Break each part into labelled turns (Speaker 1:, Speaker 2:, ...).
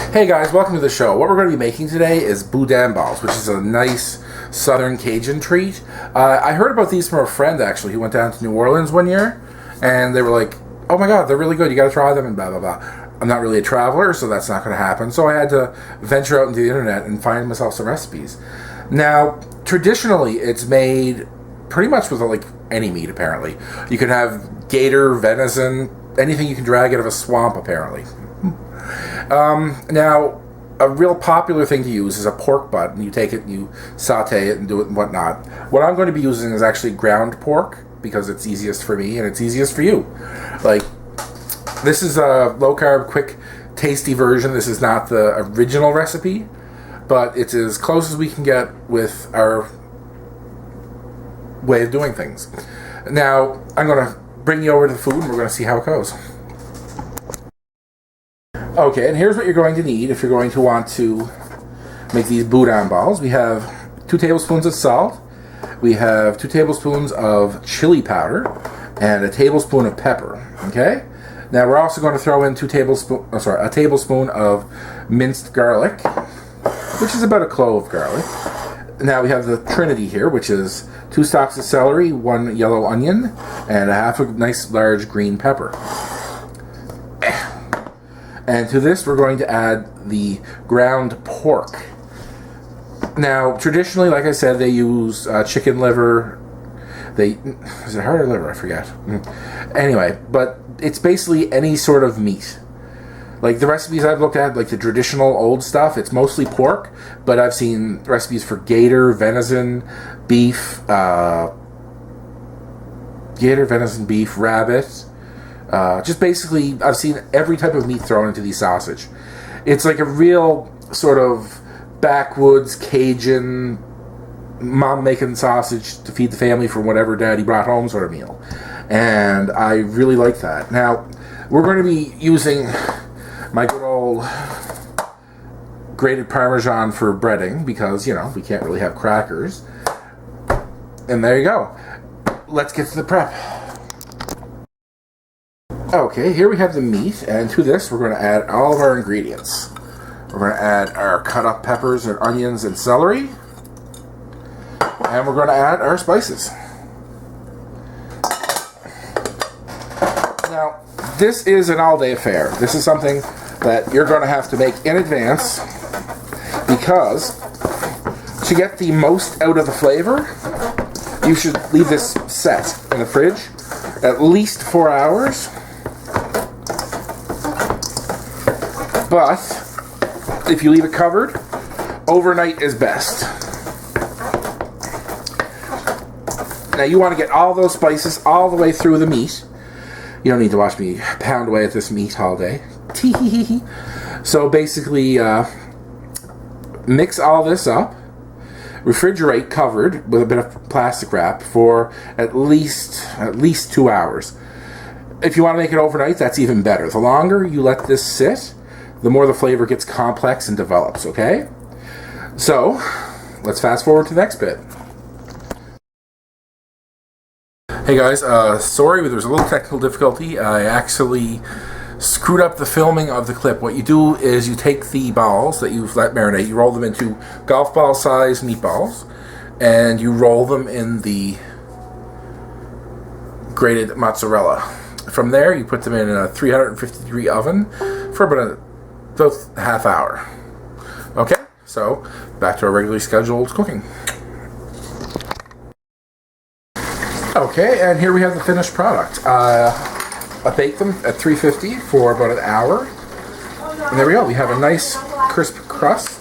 Speaker 1: Hey guys, welcome to the show. What we're going to be making today is boudin balls, which is a nice southern Cajun treat. I heard about these from a friend actually who went down to New Orleans one year, and they were like, oh my god, they're really good, you got to try them, and blah blah blah. I'm not really a traveler, so that's not going to happen, so I had to venture out into the internet and find myself some recipes. Now, traditionally, it's made pretty much with like any meat, apparently. You can have gator, venison, anything you can drag out of a swamp, apparently. Now, a real popular thing to use is a pork butt, and you take it and you saute it and do it and whatnot. What I'm going to be using is actually ground pork, because it's easiest for me and it's easiest for you. Like, this is a low-carb, quick, tasty version. This is not the original recipe, but it's as close as we can get with our way of doing things. Now, I'm going to bring you over to the food, and we're going to see how it goes. Okay, and here's what you're going to need if you're going to want to make these boudin balls. We have 2 tablespoons of salt, we have 2 tablespoons of chili powder, and a tablespoon of pepper. Okay? Now we're also going to throw in a tablespoon of minced garlic, which is about a clove of garlic. Now we have the trinity here, which is 2 stalks of celery, 1 yellow onion, and a nice large green pepper. And to this, we're going to add the ground pork. Now, traditionally, like I said, they use chicken liver. Is it heart or liver? I forget. Anyway, but it's basically any sort of meat. Like the recipes I've looked at, like the traditional old stuff, it's mostly pork, but I've seen recipes for gator, venison, beef, rabbit. Just basically, I've seen every type of meat thrown into these sausage. It's like a real sort of backwoods Cajun mom making sausage to feed the family for whatever daddy brought home sort of meal. And I really like that. Now, we're going to be using my good old grated Parmesan for breading because, you know, we can't really have crackers. And there you go. Let's get to the prep. Okay, here we have the meat, and to this we're going to add all of our ingredients. We're going to add our cut up peppers and onions and celery, and we're going to add our spices. Now, this is an all-day affair. This is something that you're going to have to make in advance, because to get the most out of the flavor, you should leave this set in the fridge at least 4 hours. But if you leave it covered, overnight is best. Now you want to get all those spices all the way through the meat. You don't need to watch me pound away at this meat all day. So basically, mix all this up. Refrigerate covered with a bit of plastic wrap for at least 2 hours. If you want to make it overnight, that's even better. The longer you let this sit, the more the flavor gets complex and develops, okay? So, let's fast forward to the next bit. Hey guys, sorry, but there's a little technical difficulty. I actually screwed up the filming of the clip. What you do is you take the balls that you've let marinate, you roll them into golf ball size meatballs, and you roll them in the grated mozzarella. From there, you put them in a 350-degree oven for about a half hour. Okay, so back to our regularly scheduled cooking. Okay, and here we have the finished product. I baked them at 350 for about an hour. And there we go. We have a nice crisp crust.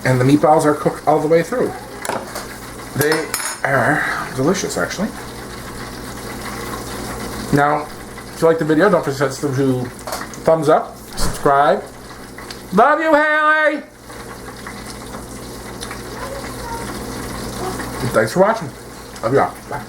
Speaker 1: And the meatballs are cooked all the way through. They are delicious, actually. Now, if you like the video, don't forget to thumbs up, subscribe. Love you, Haley! And thanks for watching. Love you all. Bye.